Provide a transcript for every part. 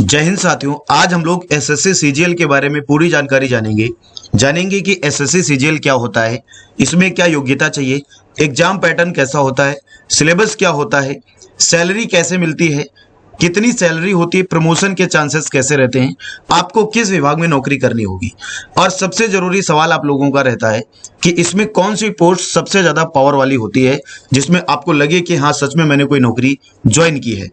जय हिंद साथियों, आज हम लोग एसएससी सीजीएल के बारे में पूरी जानकारी जानेंगे कि एसएससी सीजीएल क्या होता है, इसमें क्या योग्यता चाहिए, एग्जाम पैटर्न कैसा होता है, सिलेबस क्या होता है, सैलरी कैसे मिलती है, कितनी सैलरी होती है, प्रमोशन के चांसेस कैसे रहते हैं, आपको किस विभाग में नौकरी करनी होगी, और सबसे जरूरी सवाल आप लोगों का रहता है कि इसमें कौन सी पोस्ट सबसे ज्यादा पावर वाली होती है जिसमें आपको लगे कि हाँ सच में मैंने कोई नौकरी ज्वाइन की है।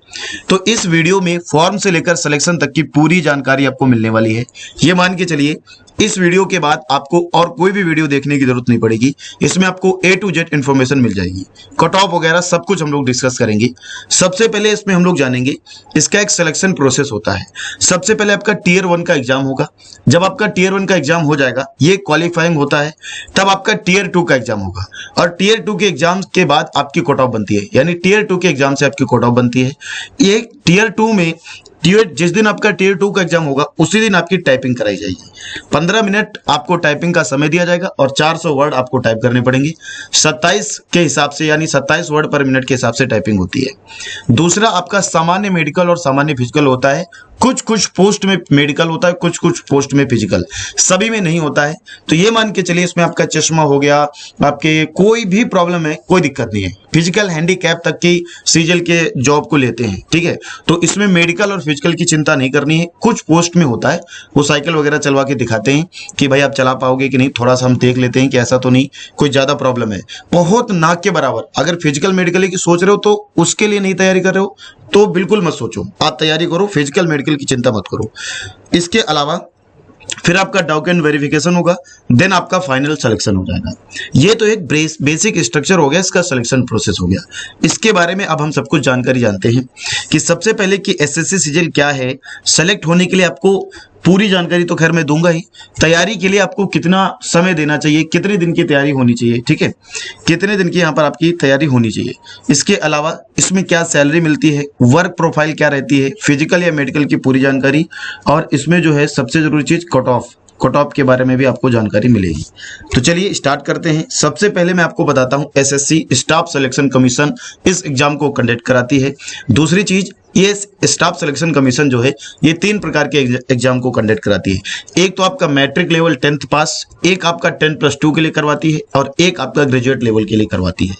तो इस वीडियो में फॉर्म से लेकर सिलेक्शन तक की पूरी जानकारी आपको मिलने वाली है। ये मान के चलिए इस वीडियो के बाद आपको और कोई भी वीडियो देखने की जरूरत नहीं पड़ेगी, इसमें आपको A to Z इन्फॉर्मेशन मिल जाएगी, कट ऑफ वगैरह सब कुछ हम लोग डिस्कस करेंगे। सबसे पहले इसमें हम लोग जानेंगे इसका एक सिलेक्शन प्रोसेस होता है। सबसे पहले आपका टीयर 1 का एग्जाम होगा। जब आपका टीयर 1 का एग्जाम हो जाएगा, ये क्वालिफाइंग होता है, तब आपका टीयर 2 का एग्जाम होगा और टीयर 2 के एग्जाम के बाद आपकी कट ऑफ बनती है, यानी टीयर 2 के एग्जाम से आपकी कट ऑफ बनती है। ये टीयर 2 में जिस दिन आपका टीयर 2 का एग्जाम होगा उसी दिन आपकी टाइपिंग कराई जाएगी। 15 मिनट आपको टाइपिंग का समय दिया जाएगा और 400 वर्ड आपको टाइप करने पड़ेंगे। 27 के हिसाब से, यानी 27 वर्ड पर मिनट के हिसाब से टाइपिंग होती है। दूसरा आपका सामान्य मेडिकल और सामान्य फिजिकल होता है। कुछ कुछ पोस्ट में मेडिकल होता है, कुछ कुछ पोस्ट में फिजिकल, सभी में नहीं होता है। तो ये मान के चलिए इसमें आपका चश्मा हो गया, आपके कोई भी प्रॉब्लम है कोई दिक्कत नहीं है, फिजिकल हैंडीकैप तक की सीजीएल के जॉब को लेते हैं, ठीक है। तो इसमें मेडिकल और फिजिकल की चिंता नहीं करनी है। कुछ पोस्ट में होता है, वो साइकिल वगैरह चलवा के दिखाते हैं कि भाई आप चला पाओगे कि नहीं, थोड़ा सा हम देख लेते हैं कि ऐसा तो नहीं कोई ज्यादा प्रॉब्लम है। बहुत नाक के बराबर अगर फिजिकल मेडिकल की सोच रहे हो तो उसके लिए नहीं तैयारी कर रहे हो तो बिल्कुल मत सोचो, आप तैयारी करो, फिजिकल मेडिकल की चिंता मत करो। इसके अलावा फिर आपका डॉक्यूमेंट वेरिफिकेशन होगा, देन आपका फाइनल सिलेक्शन हो जाएगा। ये तो एक बेसिक स्ट्रक्चर हो गया, इसका सिलेक्शन प्रोसेस हो गया। इसके बारे में अब हम सब कुछ जानकारी जानते हैं कि सबसे पहले कि एसएससी सीजीएल क्या है। सेलेक्ट होने के लिए आपको पूरी जानकारी तो खैर मैं दूंगा ही, तैयारी के लिए आपको कितना समय देना चाहिए, कितने दिन की तैयारी होनी चाहिए, ठीक है, कितने दिन की यहाँ पर आपकी तैयारी होनी चाहिए। इसके अलावा इसमें क्या सैलरी मिलती है, वर्क प्रोफाइल क्या रहती है, फिजिकल या मेडिकल की पूरी जानकारी, और इसमें जो है सबसे जरूरी चीज कट ऑफ के बारे में भी आपको जानकारी मिलेगी। तो चलिए स्टार्ट करते हैं। सबसे पहले मैं आपको बताता हूं एसएससी स्टाफ सिलेक्शन कमीशन इस एग्जाम को कंडक्ट कराती है। दूसरी चीज, ये स्टाफ सिलेक्शन कमीशन जो है ये 3 प्रकार के एग्जाम को कंडक्ट कराती है। एक तो आपका मैट्रिक लेवल 10th पास, एक आपका 10+2 के लिए करवाती है और एक आपका ग्रेजुएट लेवल के लिए करवाती है।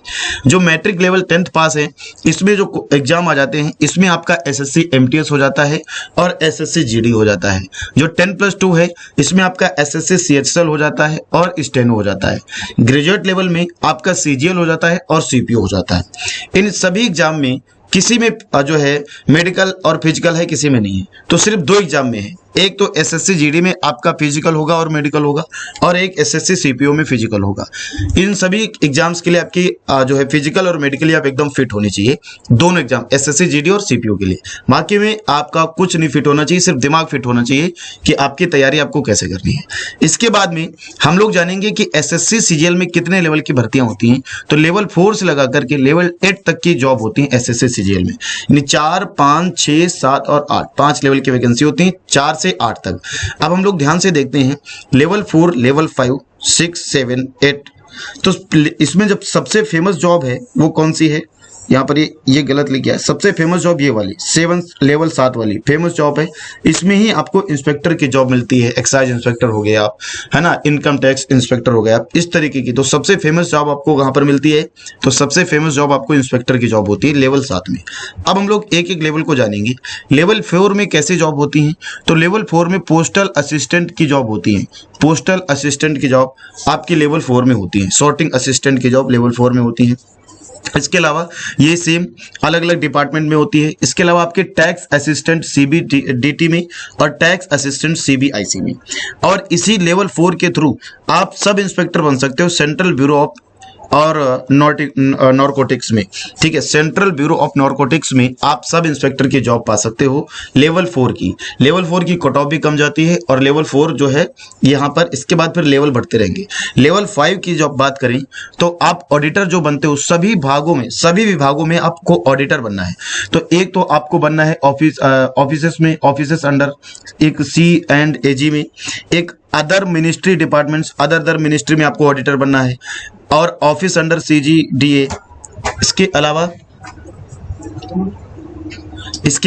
जो मैट्रिक लेवल 10th पास है, इसमें जो एग्जाम आ जाते हैं इसमें आपका एसएससी एमटीएस हो जाता है और एसएससी जीडी हो जाता है। जो 10+2 है इसमें आपका एसएससी सीएचएल हो जाता है और स्टेनो हो जाता है। ग्रेजुएट लेवल में आपका सीजीएल हो जाता है और सीपीओ हो जाता है। इन सभी एग्जाम में किसी में जो है मेडिकल और फिजिकल है, किसी में नहीं है। तो सिर्फ 2 एग्जाम में है, एक तो एसएससी जीडी में आपका फिजिकल होगा और मेडिकल होगा, और एक एसएससी सीपीओ में फिजिकल होगा। इन सभी एग्जाम्स के लिए आपकी जो है फिजिकल और मेडिकली आप एकदम फिट होनी चाहिए, दोनों एग्जाम एसएससी जीडी और सीपीओ के लिए। बाकी में आपका कुछ नहीं फिट होना चाहिए, सिर्फ दिमाग फिट होना चाहिए कि आपकी तैयारी आपको कैसे करनी है। इसके बाद में हम लोग जानेंगे कि एसएससी सीजीएल में कितने लेवल की भर्तियां होती हैं। तो लेवल 4 से लगा करके लेवल 8 तक की जॉब होती है एसएससी सीजीएल में, यानी 4, 5, 6, 7 और 8, 5 लेवल की वैकेंसी होती है, 4 से 8 तक। अब हम लोग ध्यान से देखते हैं लेवल 4, लेवल 5, 6, 7, 8। तो इसमें जब सबसे फेमस जॉब है वो कौन सी है, यहाँ पर ये गलत लिख गया है। सबसे फेमस जॉब ये वाली 7 लेवल 7 वाली फेमस जॉब है। इसमें ही आपको इंस्पेक्टर की जॉब मिलती है, एक्साइज इंस्पेक्टर हो गए आप, है ना, इनकम टैक्स इंस्पेक्टर हो गए आप, इस तरीके की। तो सबसे फेमस जॉब आपको कहाँ पर मिलती है, तो सबसे फेमस जॉब आपको इंस्पेक्टर की जॉब होती है लेवल 7 में। अब हम लोग एक एक लेवल को जानेंगे। लेवल 4 में कैसे जॉब होती है, तो लेवल 4 में पोस्टल असिस्टेंट की जॉब होती है। पोस्टल असिस्टेंट की जॉब आपकी लेवल 4 में होती है, सॉर्टिंग असिस्टेंट की जॉब लेवल 4 में होती है। इसके अलावा ये सेम अलग अलग डिपार्टमेंट में होती है। इसके अलावा आपके टैक्स असिस्टेंट सीबीडीटी में और टैक्स असिस्टेंट सीबीआईसी में। और इसी लेवल 4 के थ्रू आप सब इंस्पेक्टर बन सकते हो सेंट्रल ब्यूरो ऑफ और नॉर्कोटिक्स में, ठीक है, सेंट्रल ब्यूरो ऑफ नॉर्कोटिक्स में आप सब इंस्पेक्टर की जॉब पा सकते हो लेवल 4 की। लेवल 4 की कट ऑफ भी कम जाती है और लेवल 4 जो है यहाँ पर इसके बाद फिर लेवल बढ़ते रहेंगे। लेवल 5 की जब बात करें तो आप ऑडिटर जो बनते हो सभी विभागों में आपको ऑडिटर बनना है। तो एक तो आपको बनना है ऑफिसेस अंडर, एक C&AG में, एक other ministry departments, other ministry में आपको ऑडिटर बनना है, और ऑफिस अंडर CGDA। इसके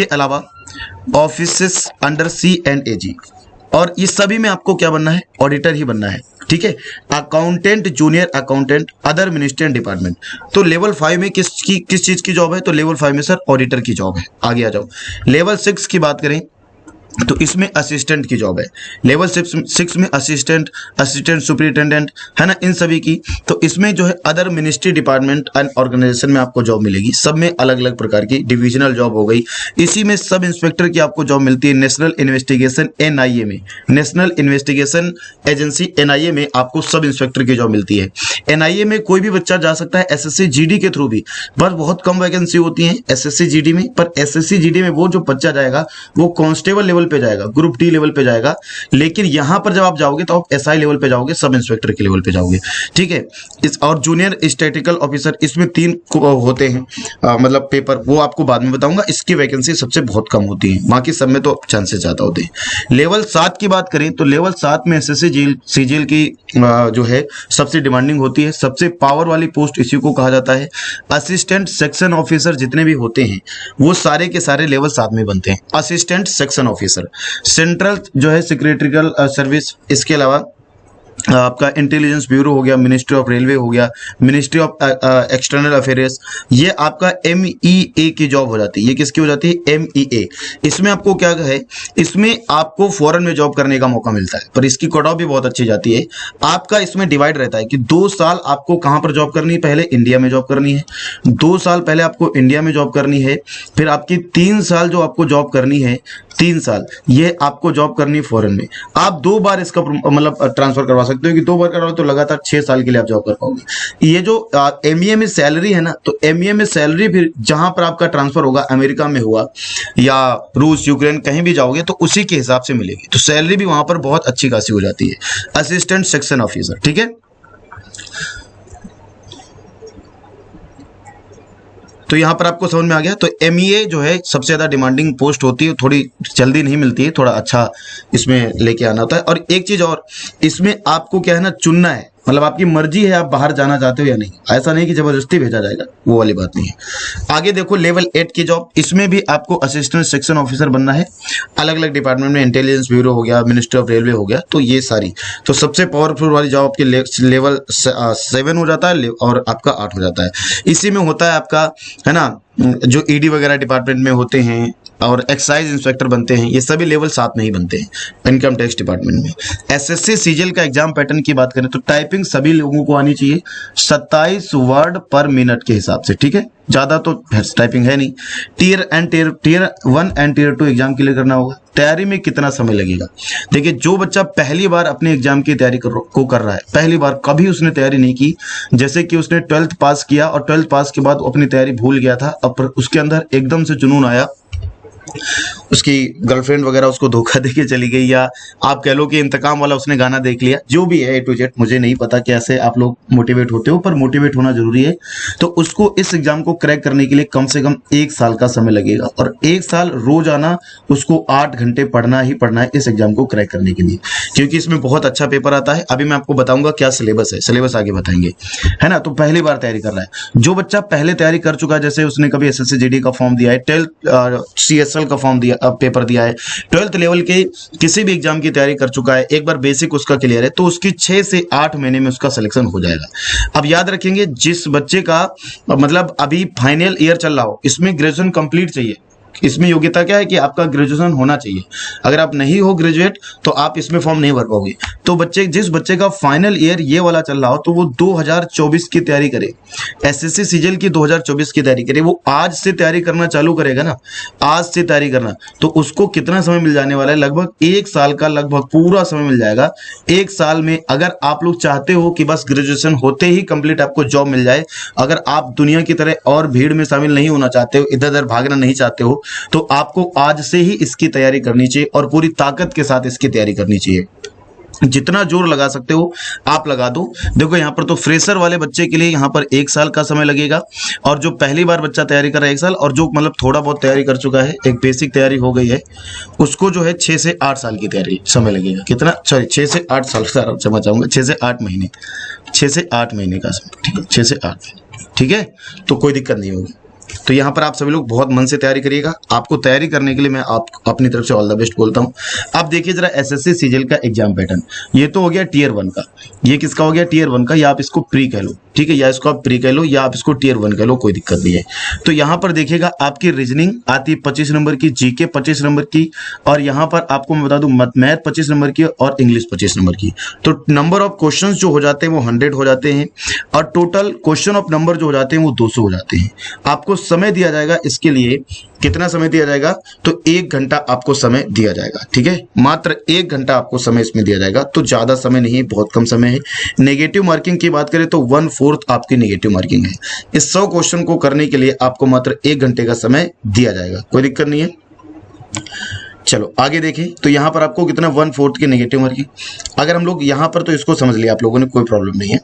अलावा ऑफिसेस अंडर C&AG, और इस सभी में आपको क्या बनना है, ऑडिटर ही बनना है, ठीक है। Accountant, junior accountant, other ministry and department. तो लेवल 5 में किस चीज की जॉब है, तो लेवल 5 में सर ऑडिटर की जॉब है। आगे आ जाओ, लेवल 6 की बात करें तो इसमें असिस्टेंट की जॉब है। लेवल 6 में असिस्टेंट सुपरिटेंडेंट है ना, इन सभी की। तो इसमें जो है other ministry, department and organisation में आपको जॉब मिलेगी। सब में अलग अलग प्रकार की डिविजनल जॉब हो गई। इसी में सब इंस्पेक्टर की आपको जॉब मिलती है। नेशनल इन्वेस्टिगेशन NIA में, नेशनल इन्वेस्टिगेशन एजेंसी NIA में आपको सब इंस्पेक्टर की जॉब मिलती है। NIA में कोई भी बच्चा जा सकता है SSC GD के थ्रू भी, पर बहुत कम वैकेंसी होती है SSC GD में। पर SSC GD में वो जो बच्चा जाएगा वो कांस्टेबल लेवल पे जाएगा, ग्रुप D लेवल पे जाएगा। लेकिन यहां पर जब आप जाओगे तो आप SI लेवल पे जाओगे, सब इंस्पेक्टर के लेवल पे जाओगे, ठीक है। इस और जूनियर स्टैटिस्टिकल ऑफिसर, इसमें 3 होते हैं मतलब पेपर, वो आपको बाद में बताऊंगा। इसकी वैकेंसी सबसे बहुत कम होती है, बाकी सब में तो चांसेस ज्यादा होते हैं। लेवल 7 की बात करें तो लेवल 7 में SSC CGL की जो है सबसे डिमांडिंग होती है। सबसे पावर वाली पोस्ट इसी को कहा जाता है। असिस्टेंट सेक्शन ऑफिसर जितने भी होते हैं वो सारे के सारे लेवल 7 में बनते हैं। असिस्टेंट सेक्शन ऑफिसर, सेंट्रल जो है सेक्रेटरियल सर्विस, इसके अलावा आपका इंटेलिजेंस ब्यूरो हो गया, मिनिस्ट्री ऑफ रेलवे हो गया, मिनिस्ट्री ऑफ एक्सटर्नल अफेयर्स, ये आपका MEA की जॉब हो जाती है। ये किसकी हो जाती है, MEA। इसमें आपको क्या है, इसमें आपको फॉरेन में जॉब करने का मौका मिलता है, पर इसकी कट ऑफ भी बहुत अच्छी जाती है। आपका इसमें डिवाइड रहता है कि 2 साल आपको कहां पर जॉब करनी है, पहले इंडिया में जॉब करनी है, 2 साल पहले आपको इंडिया में जॉब करनी है, फिर आपकी 3 साल जो आपको जॉब करनी है, 3 साल ये आपको जॉब करनी है फॉरेन में। आप 2 बार इसका मतलब ट्रांसफर करवा सकते हो कि 2 बार करवाओ तो लगातार 6 साल के लिए आप जॉब कर पाओगे। ये जो MEA में सैलरी है ना, तो MEA में सैलरी फिर जहां पर आपका ट्रांसफर होगा, अमेरिका में हुआ या रूस, यूक्रेन, कहीं भी जाओगे तो उसी के हिसाब से मिलेगी। तो सैलरी भी वहां पर बहुत अच्छी खासी हो जाती है। असिस्टेंट सेक्शन ऑफिसर, ठीक है। तो यहां पर आपको समझ में आ गया। तो MEA जो है सबसे ज्यादा डिमांडिंग पोस्ट होती है, थोड़ी जल्दी नहीं मिलती है, थोड़ा अच्छा इसमें लेके आना होता है। और एक चीज और, इसमें आपको क्या है ना, चुनना है, मतलब आपकी मर्जी है आप बाहर जाना चाहते हो या नहीं, ऐसा नहीं कि जबरदस्ती भेजा जाएगा, वो वाली बात नहीं है। आगे देखो लेवल 8 की जॉब, इसमें भी आपको असिस्टेंट सेक्शन ऑफिसर बनना है। अलग अलग डिपार्टमेंट में, इंटेलिजेंस ब्यूरो हो गया, मिनिस्ट्री ऑफ रेलवे हो गया, तो ये सारी। तो सबसे पावरफुल वाली जॉब आपके लेवल 7 हो जाता है और आपका 8 हो जाता है। इसी में होता है आपका, है ना, जो ED वगैरह डिपार्टमेंट में होते हैं और एक्साइज इंस्पेक्टर बनते हैं, ये सभी लेवल 7 में ही बनते हैं इनकम टैक्स डिपार्टमेंट में। SSC CGL का एग्जाम पैटर्न की बात करें तो टाइपिंग सभी लोगों को आनी चाहिए 27 वर्ड पर मिनट के हिसाब से, ठीक है, ज्यादा तो टाइपिंग है नहीं। Tier 1 and tier 2 exam clear करना होगा। तैयारी में कितना समय लगेगा, देखिए जो बच्चा पहली बार अपने एग्जाम की तैयारी कर रहा है, पहली बार कभी उसने तैयारी नहीं की, जैसे कि उसने 12th पास किया और 12th पास के बाद अपनी तैयारी भूल गया था, अब उसके अंदर एकदम से जुनून आया, उसकी गर्लफ्रेंड वगैरह उसको धोखा देके चली गई, या आप कह लो कि इंतकाम वाला उसने गाना देख लिया, जो भी है A to Z, मुझे नहीं पता कैसे आप लोग मोटिवेट होते हो, पर मोटिवेट होना जरूरी है। तो उसको इस एग्जाम को क्रैक करने के लिए कम से कम 1 साल का समय लगेगा, और 1 साल रोजाना उसको 8 घंटे पढ़ना ही पढ़ना है इस एग्जाम को क्रैक करने के लिए, क्योंकि इसमें बहुत अच्छा पेपर आता है। अभी मैं आपको बताऊंगा क्या सिलेबस है, सिलेबस आगे बताएंगे, है ना। तो पहली बार तैयारी कर रहा है, जो बच्चा पहले तैयारी कर चुका है, जैसे उसने कभी SSC GD का फॉर्म दिया है, 12th CSL का फॉर्म दिया, पेपर दिया है, 12th लेवल के किसी भी एग्जाम की तैयारी कर चुका है, एक बार बेसिक उसका क्लियर है, तो उसकी 6 से 8 महीने में उसका सिलेक्शन हो जाएगा। अब याद रखेंगे, जिस बच्चे का मतलब अभी फाइनल ईयर चल रहा हो, इसमें ग्रेजुएशन कंप्लीट चाहिए, इसमें योग्यता क्या है कि आपका ग्रेजुएशन होना चाहिए। अगर आप नहीं हो ग्रेजुएट तो आप इसमें फॉर्म नहीं भर पाओगे। तो जिस बच्चे का फाइनल ईयर ये वाला चल रहा हो, तो वो 2024 की तैयारी करे, SSC CGL की 2024 की तैयारी करे। वो आज से तैयारी करना चालू करेगा ना, आज से तैयारी करना, तो उसको कितना समय मिल जाने वाला है, लगभग 1 साल का लगभग पूरा समय मिल जाएगा। 1 साल में अगर आप लोग चाहते हो कि बस ग्रेजुएशन होते ही कंप्लीट आपको जॉब मिल जाए, अगर आप दुनिया की तरह और भीड़ में शामिल नहीं होना चाहते हो, इधर उधर भागना नहीं चाहते हो, तो आपको आज से ही इसकी तैयारी करनी चाहिए और पूरी ताकत के साथ इसकी तैयारी करनी चाहिए। जितना जोर लगा सकते हो आप लगा दो। देखो यहाँ पर तो फ्रेशर वाले बच्चे के लिए यहाँ पर 1 साल का समय लगेगा, और जो पहली बार बच्चा तैयारी कर रहा है 1 साल, और जो मतलब थोड़ा बहुत तैयारी कर चुका है, एक बेसिक तैयारी हो गई है, उसको जो है 6 से 8 साल की तैयारी समय लगेगा। कितना, सॉरी 6 से 8 साल क्षमा चाहूंगा, 6 से 8 महीने, 6 से 8 महीने का समय, ठीक है, 6 से 8 महीने, ठीक है, तो कोई दिक्कत नहीं होगी। तो यहाँ पर आप सभी लोग बहुत मन से तैयारी करिएगा। आपको तैयारी करने के लिए मैं आप अपनी तरफ से ऑल द बेस्ट बोलता हूँ। अब देखिए जरा एसएससी सीजीएल का एग्जाम पैटर्न, ये तो हो गया टियर 1 का। ये किसका हो गया? टियर 1 का, या आप इसको प्री कह लो, ठीक है, या इसको आप प्री कह लो, या आप इसको टियर 1 कह लो, कोई दिक्कत नहीं है। तो यहाँ पर देखिएगा आपकी रीजनिंग आती है 25 नंबर की, जीके 25 नंबर की, और यहाँ पर आपको मैं बता दूं मैथ 25 नंबर की और इंग्लिश 25 नंबर की। तो नंबर ऑफ क्वेश्चंस जो हो जाते हैं वो 100 हो जाते हैं, और टोटल क्वेश्चन ऑफ नंबर जो हो जाते हैं वो 200 हो जाते हैं। आपको समय दिया जाएगा इसके लिए, कितना समय दिया जाएगा? तो 1 घंटा आपको समय दिया जाएगा, ठीक है, मात्र 1 घंटा आपको समय इसमें दिया जाएगा। तो ज्यादा समय नहीं है, बहुत कम समय है। नेगेटिव मार्किंग की बात करें तो 1/4 आपकी नेगेटिव मार्किंग है। इस 100 क्वेश्चन को करने के लिए आपको मात्र 1 घंटे का समय दिया जाएगा, कोई दिक्कत नहीं है। चलो आगे देखें, तो यहां पर आपको कितना 1/4 की नेगेटिव मार्किंग। अगर हम लोग यहां पर, तो इसको समझ लिया आप लोगों ने, कोई प्रॉब्लम नहीं है।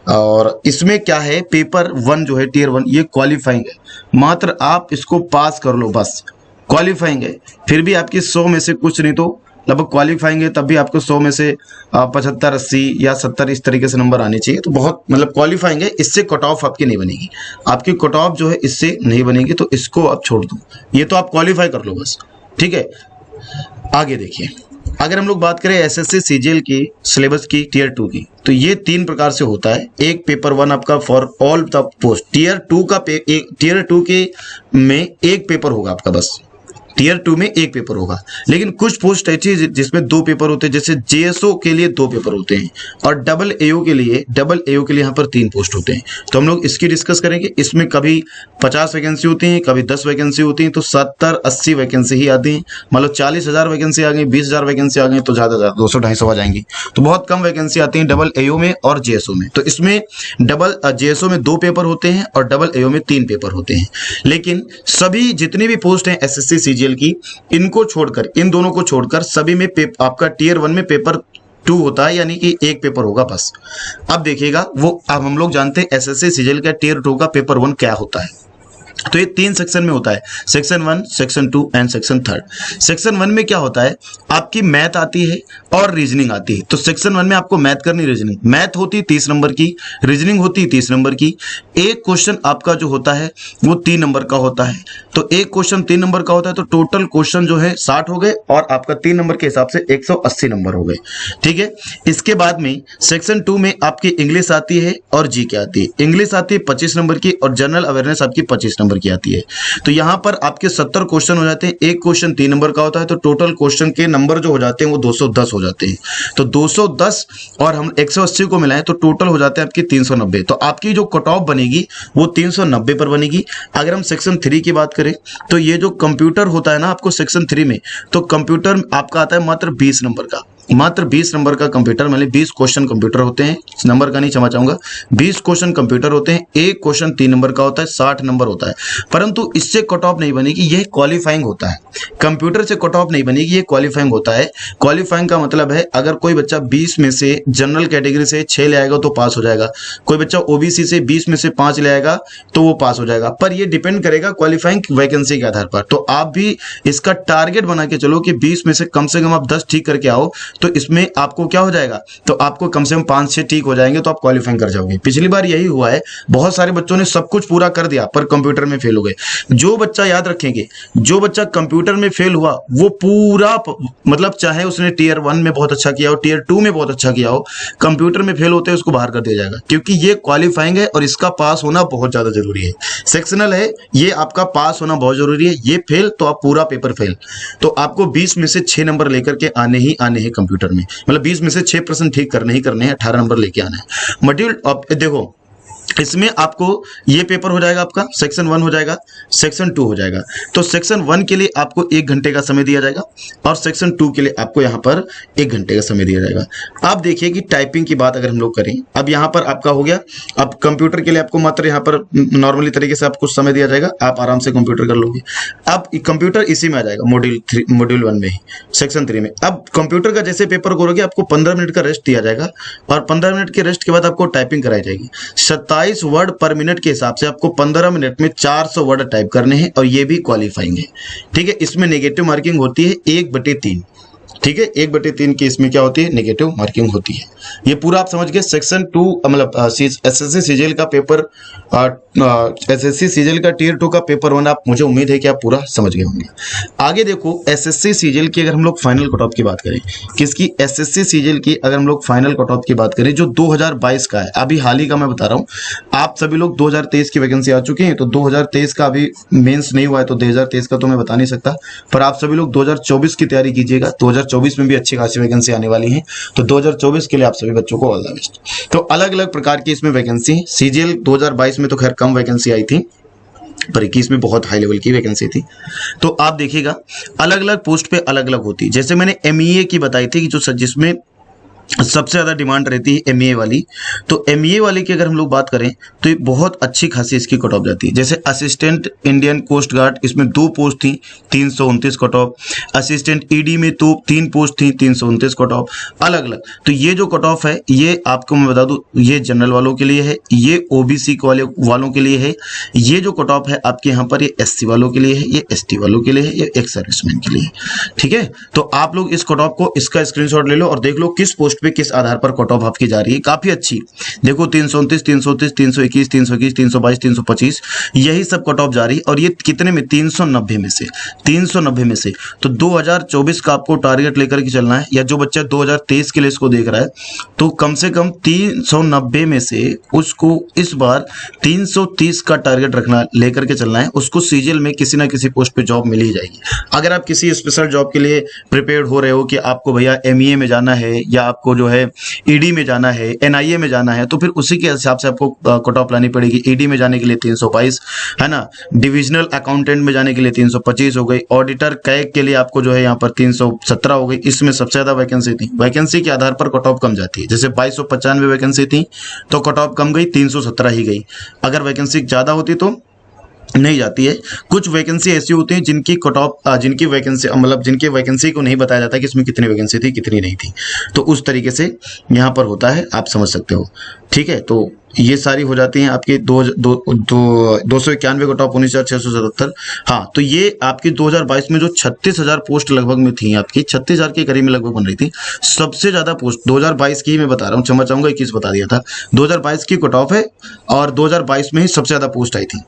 और इसमें क्या है, पेपर 1 जो है टियर 1 ये क्वालिफाइंग है, मात्र आप इसको पास कर लो बस, क्वालिफाइंग है। फिर भी आपकी 100 में से कुछ नहीं तो लगभग क्वालिफाइंग है, तब भी आपको 100 में से 75, 80 या 70 इस तरीके से नंबर आने चाहिए। तो बहुत मतलब क्वालिफाइंग है, इससे कट ऑफ आपकी नहीं बनेगी, आपकी कट ऑफ जो है इससे नहीं बनेगी, तो इसको आप छोड़ दो, ये तो आप क्वालिफाई कर लो बस, ठीक है। आगे देखिए, अगर हम लोग बात करें एसएससी सीजीएल की सिलेबस की टियर 2 की, तो ये 3 प्रकार से होता है। एक पेपर 1 आपका for all the post, tier 2 का टियर 2 के में एक पेपर होगा आपका, बस टियर 2 में एक पेपर होगा। लेकिन कुछ पोस्ट ऐसी जिसमें 2 पेपर होते हैं, जैसे जेएसओ के लिए 2 पेपर होते हैं, और डबल एओ के लिए यहाँ पर 3 पोस्ट होते हैं। तो हम लोग इसकी डिस्कस करेंगे। इसमें कभी 50 वैकेंसी होती हैं, कभी 10 वैकेंसी होती हैं, तो 70-80 वैकेंसी ही आती हैं। मतलब 40,000 वैकेंसी आ गई, 20,000 वैकेंसी आ गई, तो ज़्यादा 200-250 आ जाएंगी। तो बहुत कम वैकेंसी आती हैं डबल एओ में और जेएसओ में। तो इसमें डबल जेएसओ में 2 पेपर होते हैं और डबल एओ में 3 पेपर होते हैं। लेकिन सभी जितनी भी पोस्ट हैं एसएससी सीजीएल की, इनको छोड़कर, इन दोनों को छोड़कर सभी में आपका टियर 1 में पेपर 2 होता है, यानी कि एक पेपर होगा बस। अब देखिएगा, वो अब हम लोग जानते हैं एसएससी सीजीएल का टियर 2 का पेपर 1 क्या होता है। तो ये 3 सेक्शन में होता है, section 1, section 2 and section 3। Section 1 में क्या होता है, आपकी मैथ आती है और रीजनिंग आती है। तो सेक्शन 1 में आपको मैथ करनी, रीजनिंग, मैथ होती है 30 नंबर की, रीजनिंग होती है 30 नंबर की। एक क्वेश्चन आपका जो होता है वो 3 नंबर का होता है। तो एक क्वेश्चन 3 नंबर का होता है, तो टोटल क्वेश्चन जो है 60 हो गए, और आपका 3 नंबर के हिसाब से 180 नंबर हो गए, ठीक है। इसके बाद में सेक्शन 2 में आपकी इंग्लिश आती है और जीके आती है। इंग्लिश आती है 25 नंबर की, और जनरल अवेयरनेस आपकी 25 नंबर की आती है। तो यहां पर आपके 70 क्वेश्चन हो जाते हैं। एक क्वेश्चन 3 नंबर का होता है, तो टोटल क्वेश्चन के नंबर जो हो जाते हैं वो 210 हो जाते हैं। तो 210 और हम 180 को मिलाएं तो टोटल हो जाते हैं आपकी 390। तो आपकी जो कट ऑफ बनेगी वो 390 पर बनेगी। अगर हम सेक्शन 3 की बात करें, तो ये जो कंप्यूटर होता है ना आपको सेक्शन 3 में, तो कंप्यूटर आपका आता है मात्र 20 नंबर का, मात्र 20 नंबर का कंप्यूटर, मतलब 20 क्वेश्चन कंप्यूटर होते हैं, नंबर का नहीं क्षमा चाहूंगा, 20 क्वेश्चन कंप्यूटर होते हैं। एक क्वेश्चन 3 नंबर का होता है, 60 नंबर होता है। परंतु इससे कट ऑफ नहीं बनेगी, यह क्वालिफाइंग होता है। कंप्यूटर से कट ऑफ नहीं बनेगी, ये क्वालिफाइंग होता है। क्वालिफाइंग का मतलब है, अगर कोई बच्चा 20 में से जनरल कैटेगरी से 6 ले आएगा तो पास हो जाएगा, कोई बच्चा ओबीसी से 20 में से 5 ले आएगा तो वो पास हो जाएगा। पर ये डिपेंड करेगा क्वालिफाइंग वैकेंसी के आधार पर। तो आप भी इसका टारगेट बना के चलो कि 20 में से कम आप 10 ठीक करके आओ, तो इसमें आपको क्या हो जाएगा, तो आपको कम से कम 5-6 ठीक हो जाएंगे, तो आप क्वालिफाइंग कर जाओगे। पिछली बार यही हुआ है, बहुत सारे बच्चों ने सब कुछ पूरा कर दिया पर कंप्यूटर में फेल हो गए। जो बच्चा, याद रखेंगे, जो बच्चा कंप्यूटर में फेल हुआ वो पूरा, मतलब चाहे उसने टियर 1 में बहुत अच्छा किया हो, टियर 2 में बहुत अच्छा किया हो, कंप्यूटर में फेल होते हैं उसको बाहर कर दिया जाएगा, क्योंकि ये क्वालिफाइंग है और इसका पास होना बहुत ज्यादा जरूरी है। सेक्शनल है, ये आपका पास होना बहुत जरूरी है। ये फेल तो आप पूरा पेपर फेल। तो आपको 20 में से 6 नंबर लेकर के आने ही आने हैं कंप्यूटर में, मतलब 20 में से 6% ठीक करने ही करने हैं, 18 नंबर लेके आना है। मॉड्यूल अब देखो, इसमें आपको ये पेपर हो जाएगा, आपका सेक्शन 1 हो जाएगा, सेक्शन 2 हो जाएगा। तो सेक्शन 1 के लिए आपको 1 घंटे का समय दिया जाएगा और सेक्शन 2 के लिए आपको यहाँ पर 1 घंटे का समय दिया जाएगा। आप देखिए कि टाइपिंग की बात अगर हम लोग करें, अब यहाँ पर आपका हो गया, अब कंप्यूटर के लिए आपको मात्र यहाँ पर नॉर्मली तरीके से आपको समय दिया जाएगा, आप आराम से कंप्यूटर कर लोगे। अब कंप्यूटर इसी में आ जाएगा, मॉड्यूल 1 में ही, सेक्शन 3 में। अब कंप्यूटर का जैसे पेपर करोगे आपको 15 मिनट का रेस्ट दिया जाएगा, और 15 मिनट के रेस्ट के बाद आपको टाइपिंग कराई जाएगी। 27 वर्ड पर मिनट के हिसाब से आपको 15 मिनट में 400 वर्ड टाइप करने हैं, और ये भी क्वालिफाइंग है, ठीक है। इसमें नेगेटिव मार्किंग होती है 1/3, ठीक है, 1/3 की इसमें क्या होती है, नेगेटिव मार्किंग होती है। ये पूरा आप समझ गए। सेक्शन 2 मतलब एसएससी सीजीएल का पेपर, एसएससी सीजीएल का टियर 2 का पेपर 1 आप, मुझे उम्मीद है कि आप पूरा समझ गए होंगे। आगे देखो, एसएससी सीजीएल की अगर हम लोग फाइनल कट ऑफ की बात करें, किसकी, एसएससी सीजीएल की अगर हम लोग फाइनल कट ऑफ की बात करें जो 2022 का है, अभी हाल ही का मैं बता रहा हूँ, आप सभी लोग 2023 की वैकेंसी आ चुकी है, तो 2023 का अभी मेंस नहीं हुआ है, तो 2023 का तो मैं बता नहीं सकता, पर आप सभी लोग 2024 की तैयारी कीजिएगा। 2024 में भी अच्छी खासी वैकेंसी आने वाली है, तो 2024 के लिए आप सभी बच्चों को ऑल द बेस्ट। तो अलग अलग प्रकार की इसमें वैकेंसी है। सीजीएल 2022 में तो खैर कम वैकेंसी आई थी, पर 21 में बहुत हाई लेवल की वैकेंसी थी। तो आप देखिएगा अलग अलग पोस्ट पे अलग अलग होती है। जैसे मैंने एमईए की बताई थी कि जो जिसमें सबसे ज़्यादा डिमांड रहती है एमईए वाली, तो एमईए वाली की अगर हम लोग बात करें तो ये बहुत अच्छी खासी इसकी कट ऑफ जाती है। जैसे असिस्टेंट इंडियन कोस्ट गार्ड, इसमें 2 पोस्ट थी, 329 कट ऑफ। असिस्टेंट ईडी में तो 3 पोस्ट थी, 329 कट ऑफ, अलग अलग। तो ये जो कट ऑफ है, ये आपको मैं बता दूं, ये जनरल वालों के लिए है, ये ओबीसी वालों के लिए है, ये जो कट ऑफ है आपके यहाँ पर, ये एससी वालों के लिए है, ये एसटी वालों के लिए है, ये एक्स सर्विसमैन के लिए है। ठीक है, तो आप लोग इस कट ऑफ को, इसका स्क्रीनशॉट ले लो और देख लो किस पोस्ट पे किस आधार पर कट ऑफ आपकी जा रही है। काफी अच्छी, देखो 329, 330, 321, 321, 322, 325, यही सब कट ऑफ जा रही है। और ये कितने में, 390 में से, 390 में से। तो 2024 का आपको टारगेट लेकर के चलना है, या जो बच्चा 2023 के लिए इसको देख रहा है, तो कम से कम 390 में से उसको इस बार 330 का टारगेट रखना, लेकर के चलना है। उसको सीजीएल में किसी ना किसी पोस्ट पे जॉब मिल ही जाएगी। अगर आप किसी स्पेशल जॉब के लिए प्रिपेयर हो रहे हो कि आपको भैया एमईए में जाना है, या आपको जो है ईडी में जाना है, एनआईए में जाना है, तो फिर उसी के हिसाब से आपको कट ऑफ लानी पड़ेगी। ईडी में जाने के लिए 322 है ना, डिविजनल अकाउंटेंट में जाने के लिए 325 हो गई, ऑडिटर कैग के लिए आपको जो है यहाँ पर 317 हो गई। इसमें सबसे ज्यादा वैकेंसी थी, वैकेंसी के आधार पर कट ऑफ कम जाती है। जैसे 2295 वैकेंसी थी तो कट ऑफ कम गई, 317 ही गई। अगर वैकेंसी ज्यादा होती तो नहीं जाती है। कुछ वैकेंसी ऐसी होती हैं जिनकी कट ऑफ, जिनकी वैकेंसी मतलब जिनकी वैकेंसी को नहीं बताया जाता कि इसमें कितनी वैकेंसी थी कितनी नहीं थी, तो उस तरीके से यहाँ पर होता है, आप समझ सकते हो। ठीक है, तो ये सारी हो जाती हैं आपकी 291 कट ऑफ, 19,677। हाँ, तो ये आपकी 2022 में जो 36,000 पोस्ट लगभग में थी, आपकी 36,000 के करीब में लगभग बन रही थी। सबसे ज्यादा पोस्ट 2022 की ही मैं बता रहा हूँ, क्षमा चाहूंगा 21 बता दिया था, 2022 की कट ऑफ है, और 2022 में ही सबसे ज्यादा पोस्ट आई थी।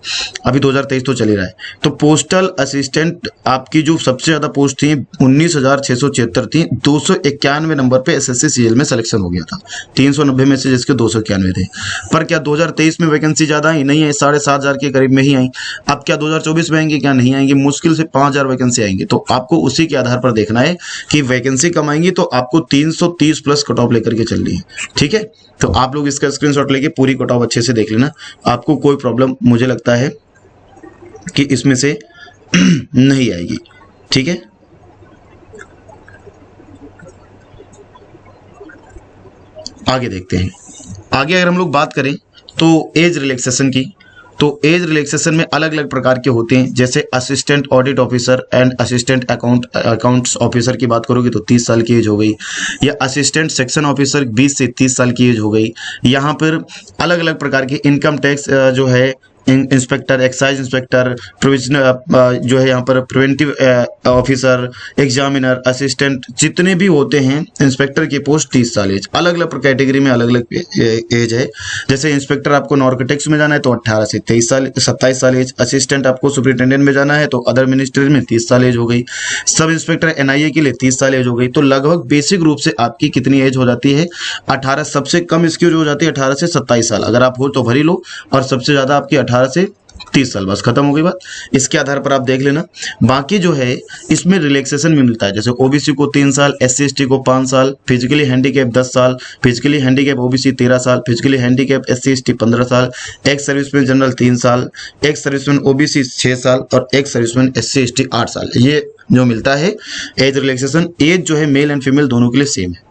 अभी 2023 तो चल ही रहा है। तो पोस्टल असिस्टेंट आपकी जो सबसे ज्यादा पोस्ट थी 19,676 थी, 291 नंबर पे एसएससी सीजीएल में सिलेक्शन हो गया था, 390 में से जिसके 291 थे। पर क्या 2023 में वैकेंसी ज्यादा आई? नहीं है, 7,500 के करीब में ही आई। अब क्या 2024 में आएंगे? क्या नहीं आएंगे, मुश्किल से 5,000 वैकेंसी आएंगे। तो आपको उसी के आधार पर देखना है कि वैकेंसी कम आएंगी तो आपको 330 प्लस कट ऑफ लेकर के चलनी है। ठीक है, तो आप लोग इसका स्क्रीनशॉट लेके पूरी कट ऑफ अच्छे से देख लेना, आपको कोई प्रॉब्लम मुझे लगता है कि इसमें से नहीं आएगी। ठीक है, आगे देखते हैं। आगे अगर हम लोग बात करें तो एज रिलैक्सेशन की, तो एज रिलैक्सेशन में अलग अलग प्रकार के होते हैं। जैसे assistant audit officer and assistant accounts officer की बात करोगे तो 30 साल की एज हो गई, या असिस्टेंट सेक्शन ऑफिसर 20 से 30 साल की एज हो गई। यहाँ पर अलग अलग प्रकार के इनकम टैक्स जो है, इंस्पेक्टर, एक्साइज इंस्पेक्टर, प्रोविजनल जो है यहाँ पर प्रिवेंटिव ऑफिसर, एग्जामिनर, असिस्टेंट, जितने भी होते हैं इंस्पेक्टर की पोस्ट 30 साल एज। अलग अलग कैटेगरी में अलग अलग एज है। जैसे इंस्पेक्टर आपको नार्कोटिक्स में जाना है तो 18 से 23 साल 27 साल एज। असिस्टेंट आपको सुपरिटेंडेंट में जाना है तो अदर मिनिस्ट्री में 30 साल एज हो गई। सब इंस्पेक्टर एनआईए के लिए 30 साल एज हो गई। तो लगभग बेसिक रूप से आपकी कितनी एज हो जाती है? 18। सबसे कम इसकी हो जाती है 18 से 27 साल। अगर आप हो तो भरी लो, और सबसे ज्यादा आपकी 18 से 30 साल, बस खत्म हो गई बात। इसके आधार पर आप देख लेना। बाकी जो है इसमें रिलैक्सेशन भी मिलता है। जैसे ओबीसी को 3 साल, एससी एसटी को 5 साल, फिजिकली हैंडीकैप 10 साल, फिजिकली हैंडीकैप ओबीसी 13 साल, फिजिकली हैंडीकैप एससी एसटी 15 साल, एक्स सर्विसमैन जनरल 3 साल, एक्स सर्विसमैन ओबीसी 6 साल, और एक्स सर्विसमैन एससी एसटी 8 साल। ये जो मिलता है एज रिलैक्सेशन, एज जो है मेल एंड फीमेल दोनों के लिए सेम है।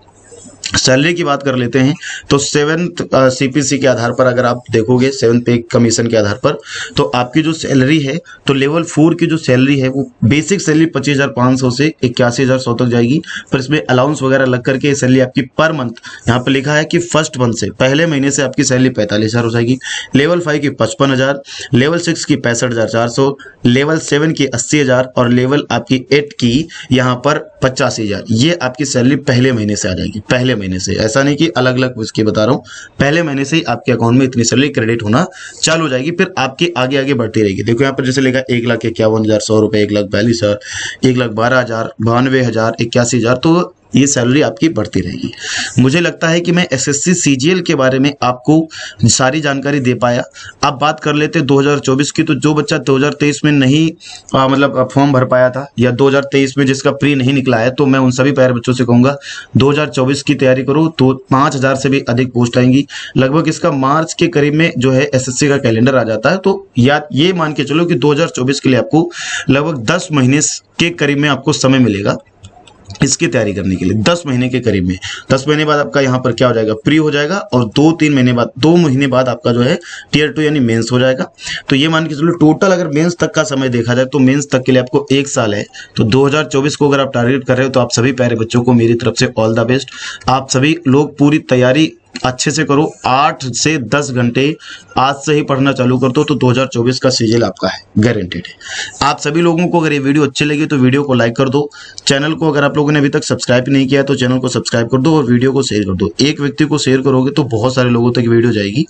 सैलरी की बात कर लेते हैं तो 7th CPC के आधार पर अगर आप देखोगे 7th पे कमीशन के आधार पर, तो आपकी जो सैलरी है तो लेवल 4 की जो सैलरी है वो बेसिक सैलरी 25,500 से 81,100 तक जाएगी। पर इसमें अलाउंस वगैरह लग करके सैलरी आपकी पर मंथ यहाँ पर लिखा है कि फर्स्ट मंथ से पहले महीने से आपकी सैलरी 45,000 हो जाएगी। लेवल 5 की 55,000, लेवल 6 की 65,400, लेवल 7 की 80,000 और लेवल आपकी 8 की यहाँ पर 85,000। ये आपकी सैलरी पहले महीने से आ जाएगी, पहले महीने से, ऐसा नहीं कि अलग अलग उसकी बता रहा हूँ, पहले महीने से ही आपके अकाउंट में इतनी सैलरी क्रेडिट होना चालू हो जाएगी। फिर आपकी आगे आगे बढ़ती रहेगी। देखो यहाँ पर जैसे लिखा 1,51,100 रुपये, 1,42,000, 1,12,000, 92,000, 81,000, तो ये सैलरी आपकी बढ़ती रहेगी। मुझे लगता है कि मैं SSC CGL के बारे में आपको सारी जानकारी दे पाया। अब बात कर लेते 2024 की, तो जो बच्चा 2023 में नहीं मतलब फॉर्म भर पाया था या 2023 में जिसका प्री नहीं निकला है, तो मैं उन सभी प्यारे बच्चों से कहूँगा 2024 की तैयारी करो। तो 5,000 से भी अधिक पोस्ट आएंगी लगभग। इसका मार्च के करीब में जो है SSC का कैलेंडर आ जाता है। तो या ये मान के चलो कि 2024 के लिए आपको लगभग 10 महीने के करीब में आपको समय मिलेगा इसकी तैयारी करने के लिए। 10 महीने के करीब में, 10 महीने बाद आपका यहाँ पर क्या हो जाएगा, प्री हो जाएगा, और 2-3 महीने बाद, 2 महीने बाद आपका जो है टियर 2 यानी मेंस हो जाएगा। तो ये मान के चलो टोटल अगर मेंस तक का समय देखा जाए तो मेंस तक के लिए आपको 1 साल है। तो 2024 को अगर आप टारगेट कर रहे हो तो आप सभी प्यारे बच्चों को मेरी तरफ से ऑल द बेस्ट। आप सभी लोग पूरी तैयारी अच्छे से करो, 8 से 10 घंटे आज से ही पढ़ना चालू कर दो, तो 2024 का सीजल आपका है, गारंटेड है। आप सभी लोगों को अगर ये वीडियो अच्छी लगी तो वीडियो को लाइक कर दो। चैनल को अगर आप लोगों ने अभी तक सब्सक्राइब नहीं किया तो चैनल को सब्सक्राइब कर दो और वीडियो को शेयर कर दो। एक व्यक्ति को शेयर करोगे तो बहुत सारे लोगों तक वीडियो जाएगी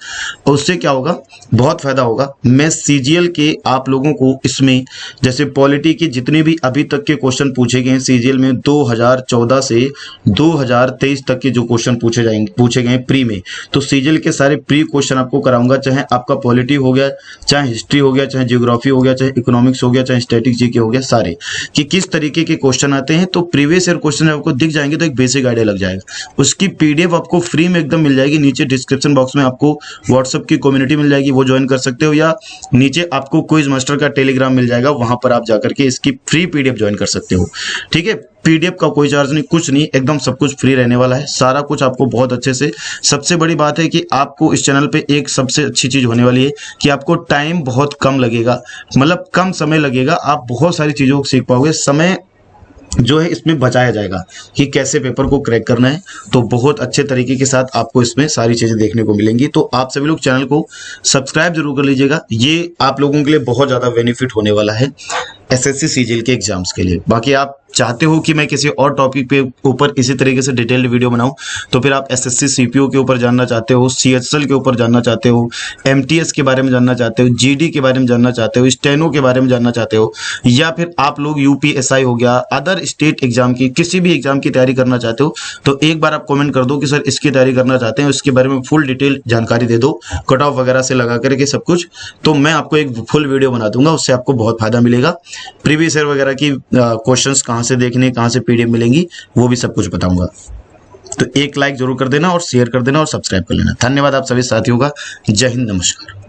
और उससे क्या होगा, बहुत फायदा होगा। मैं CGL के आप लोगों को इसमें जैसे पॉलिटी के जितने भी अभी तक के क्वेश्चन पूछे गए हैं CGL में 2014 से 2023 तक के जो क्वेश्चन पूछे गए प्री में, तो CGL के सारे प्री क्वेश्चन आपको कराऊंगा। चाहे आपका पॉलिटी हो गया, चाहे हिस्ट्री हो गया, चाहे ज्योग्राफी हो गया, चाहे इकोनॉमिक्स हो गया, चाहे स्टैटिक जीके हो गया, सारे कि किस तरीके के क्वेश्चन आते हैं। तो प्रीवियस ईयर क्वेश्चन आपको दिख जाएंगे तो एक बेसिक आइडिया लग जाएगा। उसकी PDF आपको फ्री में एकदम मिल जाएगी। नीचे डिस्क्रिप्शन बॉक्स में आपको व्हाट्सएप की कम्युनिटी मिल जाएगी, वो ज्वाइन कर सकते हो, या नीचे आपको क्विज मास्टर का टेलीग्राम मिल जाएगा, वहां पर आप जाकर के इसकी फ्री PDF ज्वाइन कर सकते हो। ठीक है, PDF का कोई चार्ज नहीं, कुछ नहीं, एकदम सब कुछ फ्री रहने वाला है। सारा कुछ आपको बहुत अच्छे से, सबसे बड़ी बात है कि आपको इस चैनल पे एक सबसे अच्छी चीज होने वाली है कि आपको टाइम बहुत कम लगेगा, मतलब कम समय लगेगा, आप बहुत सारी चीजों को सीख पाओगे। समय जो है इसमें बचाया जाएगा कि कैसे पेपर को क्रैक करना है, तो बहुत अच्छे तरीके के साथ आपको इसमें सारी चीजें देखने को मिलेंगी। तो आप सभी लोग चैनल को सब्सक्राइब जरूर कर लीजिएगा, ये आप लोगों के लिए बहुत ज्यादा बेनिफिट होने वाला है SSC CGL के एग्जाम्स के लिए। बाकी आप चाहते हो कि मैं किसी और टॉपिक पे ऊपर इसी तरीके से डिटेल्ड वीडियो बनाऊं, तो फिर आप SSC CPO के ऊपर जानना चाहते हो, CHL के ऊपर जानना चाहते हो, MTS के बारे में जानना चाहते हो, GD के बारे में जानना चाहते हो, स्टेनो के बारे में जानना चाहते हो, या फिर आप लोग UPSI हो गया, अदर स्टेट एग्जाम की किसी भी एग्जाम की तैयारी करना चाहते हो, तो एक बार आप कॉमेंट कर दो कि सर इसकी तैयारी करना चाहते हैं, उसके बारे में फुल डिटेल जानकारी दे दो, कट ऑफ वगैरह से लगा करके सब कुछ, तो मैं आपको एक फुल वीडियो बना दूंगा, उससे आपको बहुत फायदा मिलेगा। प्रीवियस ईयर वगैरह की क्वेश्चंस कहाँ से देखने, कहाँ से PDF मिलेंगी, वो भी सब कुछ बताऊंगा। तो एक लाइक जरूर कर देना और शेयर कर देना और सब्सक्राइब कर लेना। धन्यवाद आप सभी साथियों का। जय हिंद, नमस्कार।